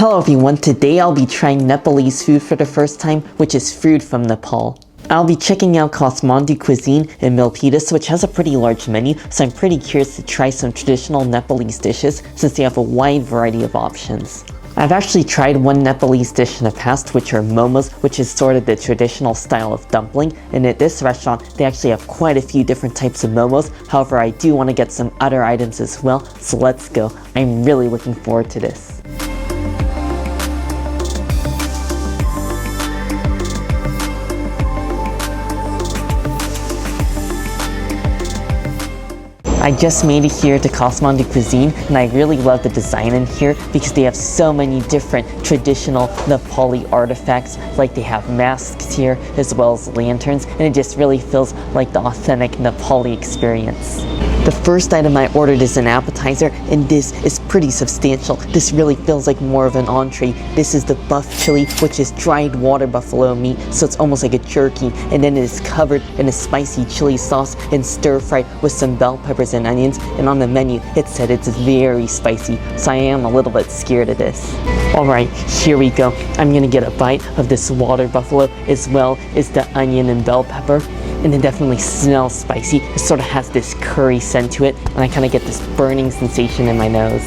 Hello everyone, today I'll be trying Nepalese food for the first time, which is food from Nepal. I'll be checking out Kathmandu Cuisine in Milpitas, which has a pretty large menu, so I'm pretty curious to try some traditional Nepalese dishes since they have a wide variety of options. I've actually tried one Nepalese dish in the past, which are momos, which is sort of the traditional style of dumpling, and at this restaurant they actually have quite a few different types of momos. However, I do want to get some other items as well, so let's go. I'm really looking forward to this. I just made it here to Kathmandu Cuisine, and I really love the design in here because they have so many different traditional Nepali artifacts. Like they have masks here as well as lanterns, and it just really feels like the authentic Nepali experience. The first item I ordered is an appetizer, and this is pretty substantial. This really feels like more of an entree. This is the buff chili, which is dried water buffalo meat, so it's almost like a jerky, and then it is covered in a spicy chili sauce and stir-fried with some bell peppers and onions, and on the menu it said it's very spicy, so I am a little bit scared of this. Alright, here we go. I'm gonna get a bite of this water buffalo as well as the onion and bell pepper. And it definitely smells spicy. It sort of has this curry scent to it, and I kind of get this burning sensation in my nose.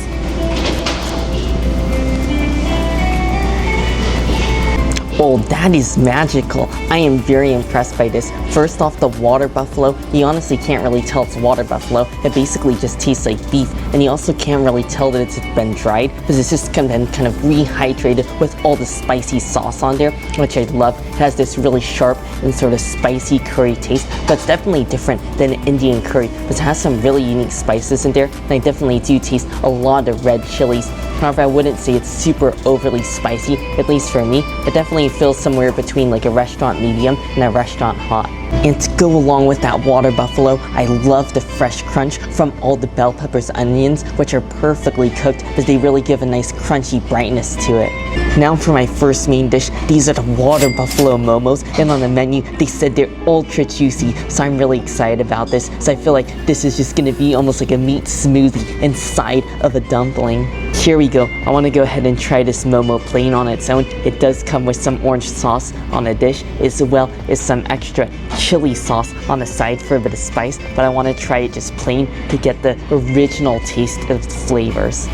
Oh, that is magical. I am very impressed by this. First off, the water buffalo, you honestly can't really tell it's water buffalo. It basically just tastes like beef, and you also can't really tell that it's been dried because it's just been kind of rehydrated with all the spicy sauce on there, which I love. It has this really sharp and sort of spicy curry taste, but it's definitely different than Indian curry because it has some really unique spices in there, and I definitely do taste a lot of red chilies. However, I wouldn't say it's super overly spicy, at least for me. It definitely feels somewhere between like a restaurant medium and a restaurant hot. And to go along with that water buffalo, I love the fresh crunch from all the bell peppers and onions, which are perfectly cooked because they really give a nice crunchy brightness to it. Now for my first main dish, these are the water buffalo momos, and on the menu they said they're ultra juicy, so I'm really excited about this. So I feel like this is just gonna be almost like a meat smoothie inside of a dumpling. Here we go. I want to go ahead and try this momo plain on its own. It does come with some orange sauce on the dish as well as some extra chili sauce on the side for a bit of spice, but I want to try it just plain to get the original taste of the flavors.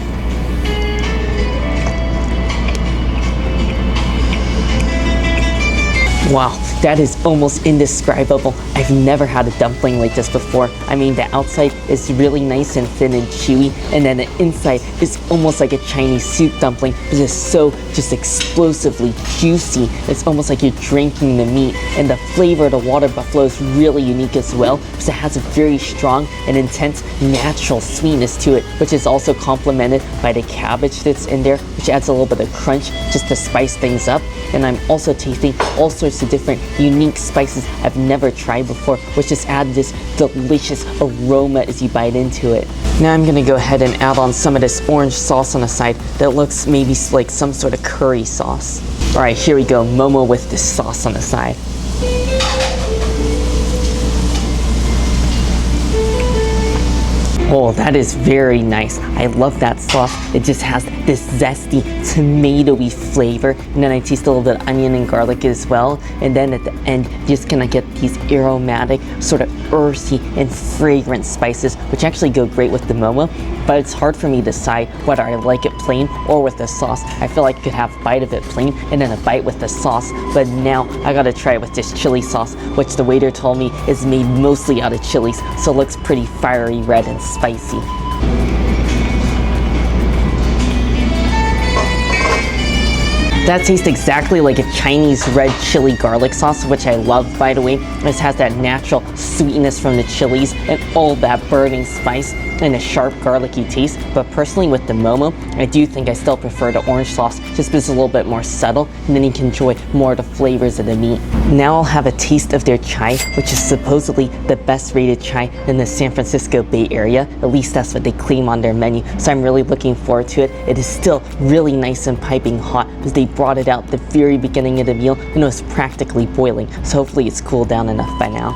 Wow, that is almost indescribable. I've never had a dumpling like this before. I mean, the outside is really nice and thin and chewy, and then the inside is almost like a Chinese soup dumpling. It's just so explosively juicy. It's almost like you're drinking the meat, and the flavor of the water buffalo is really unique as well because it has a very strong and intense natural sweetness to it, which is also complemented by the cabbage that's in there, which adds a little bit of crunch just to spice things up. And I'm also tasting all sorts of different unique spices I've never tried before, which just add this delicious aroma as you bite into it. Now I'm gonna go ahead and add on some of this orange sauce on the side that looks maybe like some sort of curry sauce. Alright, here we go, momo with this sauce on the side. Oh, that is very nice. I love that sauce. It just has this zesty, tomatoey flavor. And then I taste a little bit of onion and garlic as well. And then at the end, you're just gonna get these aromatic, sort of earthy and fragrant spices, which actually go great with the momo. But it's hard for me to decide whether I like it plain or with the sauce. I feel like I could have a bite of it plain and then a bite with the sauce. But now I gotta try it with this chili sauce, which the waiter told me is made mostly out of chilies, so it looks pretty fiery red and spicy. That tastes exactly like a Chinese red chili garlic sauce, which I love, by the way. This has that natural sweetness from the chilies and all that burning spice and a sharp garlicky taste. But personally with the momo, I do think I still prefer the orange sauce just because it's a little bit more subtle, and then you can enjoy more of the flavors of the meat. Now I'll have a taste of their chai, which is supposedly the best rated chai in the San Francisco Bay Area. At least that's what they claim on their menu, so I'm really looking forward to it. It is still really nice and piping hot because they brought it out at the very beginning of the meal and it was practically boiling, so hopefully it's cooled down enough by now.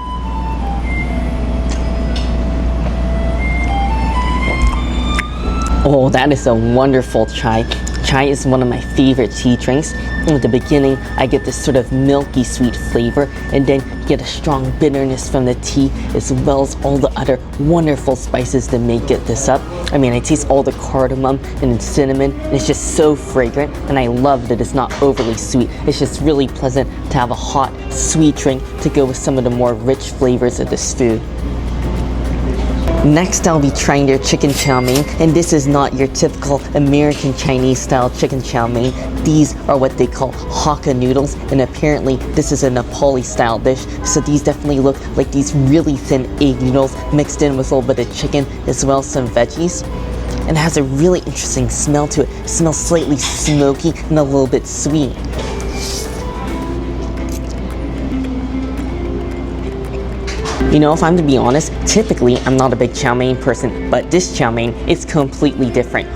Oh, that is a wonderful chai. Chai is one of my favorite tea drinks. In the beginning, I get this sort of milky sweet flavor, and then you get a strong bitterness from the tea, as well as all the other wonderful spices that make this up. I mean, I taste all the cardamom and cinnamon, and it's just so fragrant, and I love that it's not overly sweet. It's just really pleasant to have a hot, sweet drink to go with some of the more rich flavors of this food. Next, I'll be trying their chicken chow mein, and this is not your typical American Chinese style chicken chow mein. These are what they call Hakka noodles, and apparently this is a Nepali style dish, so these definitely look like these really thin egg noodles mixed in with a little bit of chicken as well as some veggies. And it has a really interesting smell to it. It smells slightly smoky and a little bit sweet. You know, if I'm to be honest, typically I'm not a big chow mein person, but this chow mein is completely different.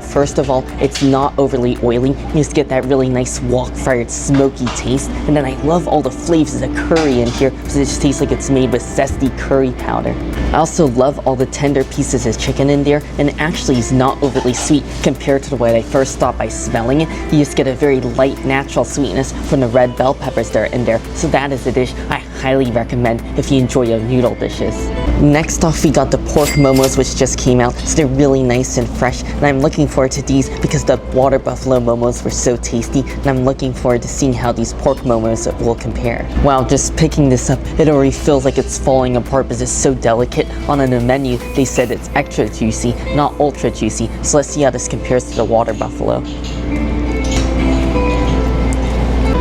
First of all, it's not overly oily. You just get that really nice wok-fired smoky taste, and then I love all the flavors of the curry in here, because it just tastes like it's made with zesty curry powder. I also love all the tender pieces of chicken in there, and it actually is not overly sweet compared to the way I first thought by smelling it. You just get a very light, natural sweetness from the red bell peppers that are in there. So that is a dish I highly recommend if you enjoy your noodle dishes. Next off, we got the pork momos, which just came out, so they're really nice and fresh, and I'm looking forward to these because the water buffalo momos were so tasty, and I'm looking forward to seeing how these pork momos will compare. Wow, just picking this up, it already feels like it's falling apart because it's so delicate. On the menu, they said it's extra juicy, not ultra juicy, so let's see how this compares to the water buffalo.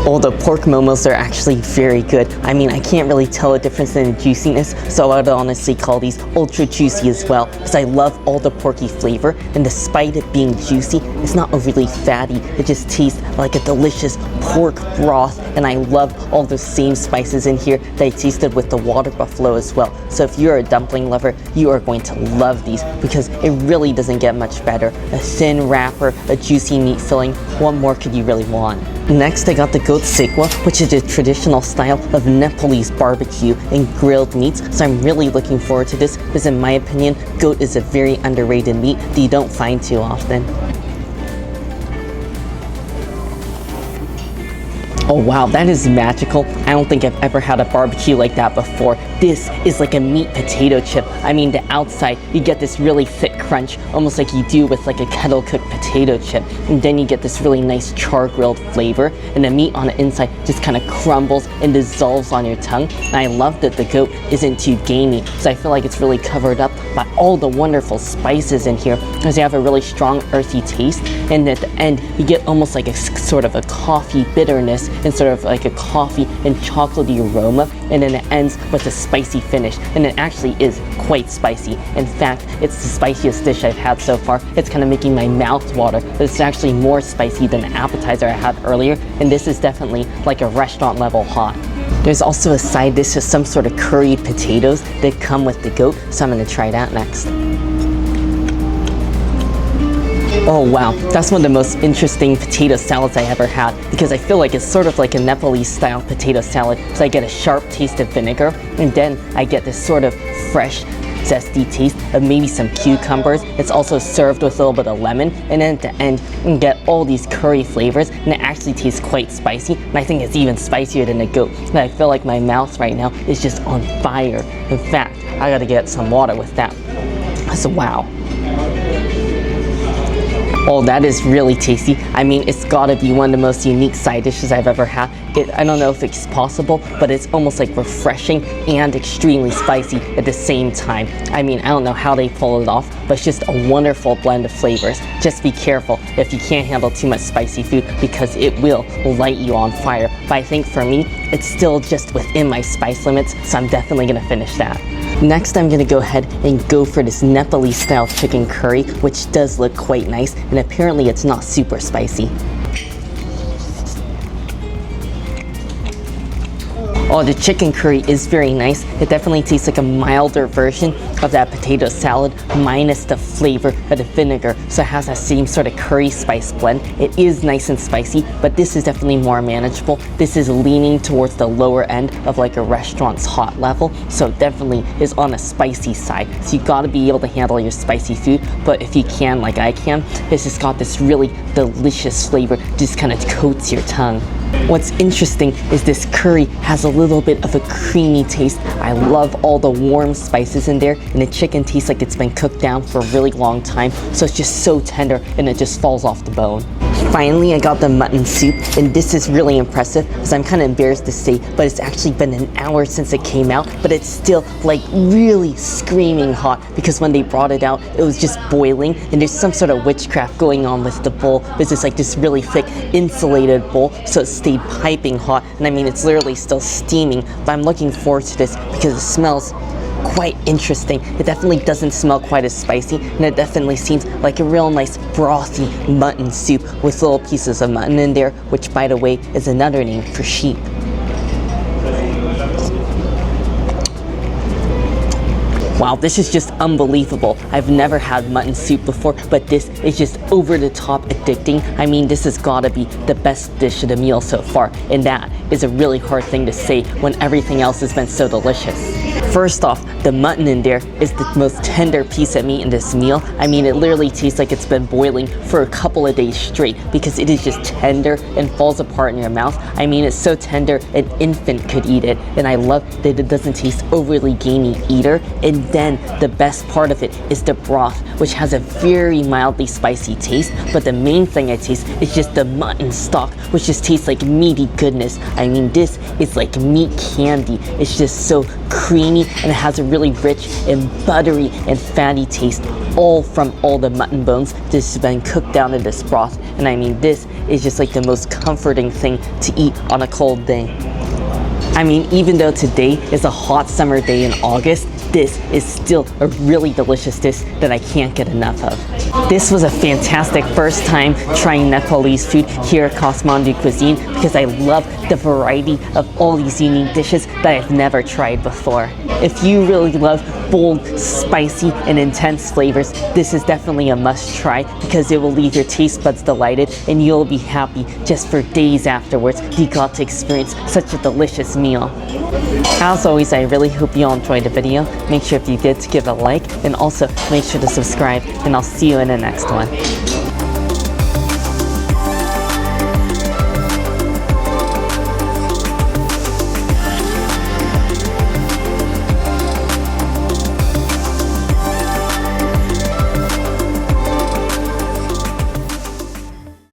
Oh, the pork momos are actually very good. I mean, I can't really tell a difference in the juiciness, so I would honestly call these ultra juicy as well, because I love all the porky flavor, and despite it being juicy, it's not overly fatty. It just tastes like a delicious pork broth, and I love all those same spices in here that I tasted with the water buffalo as well. So if you're a dumpling lover, you are going to love these, because it really doesn't get much better. A thin wrapper, a juicy meat filling, what more could you really want? Next, I got the goat sikwa, which is a traditional style of Nepalese barbecue and grilled meats. So I'm really looking forward to this, because in my opinion, goat is a very underrated meat that you don't find too often. Oh wow, that is magical. I don't think I've ever had a barbecue like that before. This is like a meat potato chip. I mean, the outside, you get this really thick crunch, almost like you do with like a kettle cooked potato chip. And then you get this really nice char grilled flavor, and the meat on the inside just kind of crumbles and dissolves on your tongue. And I love that the goat isn't too gamey, so I feel like it's really covered up by all the wonderful spices in here, because they have a really strong earthy taste. And at the end, you get almost like a sort of a coffee bitterness and sort of like a coffee and chocolatey aroma, and then it ends with a spicy finish, and it actually is quite spicy. In fact, it's the spiciest dish I've had so far. It's kind of making my mouth water, but it's actually more spicy than the appetizer I had earlier, and this is definitely like a restaurant level hot. There's also a side dish of some sort of curried potatoes that come with the goat, so I'm going to try that next. Oh wow, that's one of the most interesting potato salads I ever had, because I feel like it's sort of like a Nepalese style potato salad. So I get a sharp taste of vinegar, and then I get this sort of fresh, zesty taste of maybe some cucumbers. It's also served with a little bit of lemon, and then at the end you get all these curry flavors, and it actually tastes quite spicy, and I think it's even spicier than the goat. And I feel like my mouth right now is just on fire. In fact, I gotta get some water with that. So wow. Oh, that is really tasty. I mean, it's gotta be one of the most unique side dishes I've ever had. I don't know if it's possible, but it's almost like refreshing and extremely spicy at the same time. I mean, I don't know how they pull it off, but it's just a wonderful blend of flavors. Just be careful if you can't handle too much spicy food, because it will light you on fire. But I think for me, it's still just within my spice limits, so I'm definitely gonna finish that. Next, I'm gonna go ahead and go for this Nepalese style chicken curry, which does look quite nice, and apparently it's not super spicy. Oh, the chicken curry is very nice. It definitely tastes like a milder version of that potato salad minus the flavor of the vinegar. So it has that same sort of curry spice blend. It is nice and spicy, but this is definitely more manageable. This is leaning towards the lower end of like a restaurant's hot level. So it definitely is on a spicy side. So you gotta be able to handle your spicy food. But if you can, like I can, it's just got this really delicious flavor. Just kind of coats your tongue. What's interesting is this curry has a little bit of a creamy taste. I love all the warm spices in there, and the chicken tastes like it's been cooked down for a really long time, so it's just so tender and it just falls off the bone. Finally, I got the mutton soup, and this is really impressive because I'm kind of embarrassed to say, but it's actually been an hour since it came out, but it's still like really screaming hot because when they brought it out, it was just boiling, and there's some sort of witchcraft going on with the bowl. It's just like this really thick insulated bowl, so it stayed piping hot, and I mean, it's literally still steaming, but I'm looking forward to this because it smells quite interesting. It definitely doesn't smell quite as spicy, and it definitely seems like a real nice brothy mutton soup with little pieces of mutton in there, which by the way is another name for sheep. Wow, this is just unbelievable. I've never had mutton soup before, but this is just over the top addicting. I mean, this has gotta be the best dish of the meal so far, and that is a really hard thing to say when everything else has been so delicious. First off, the mutton in there is the most tender piece of meat in this meal. I mean, it literally tastes like it's been boiling for a couple of days straight because it is just tender and falls apart in your mouth. I mean, it's so tender an infant could eat it, and I love that it doesn't taste overly gamey either. And then the best part of it is the broth, which has a very mildly spicy taste, but the main thing I taste is just the mutton stock, which just tastes like meaty goodness. I mean, this is like meat candy. It's just so creamy, and it has a really rich and buttery and fatty taste, all from all the mutton bones this has been cooked down in this broth. And I mean, this is just like the most comforting thing to eat on a cold day. I mean, even though today is a hot summer day in August, this is still a really delicious dish that I can't get enough of. This was a fantastic first time trying Nepalese food here at Kathmandu Cuisine because I love the variety of all these unique dishes that I've never tried before. If you really love bold, spicy, and intense flavors, this is definitely a must try because it will leave your taste buds delighted and you'll be happy just for days afterwards you got to experience such a delicious meal. As always, I really hope you all enjoyed the video. Make sure if you did to give a like, and also make sure to subscribe, and I'll see you in the next one.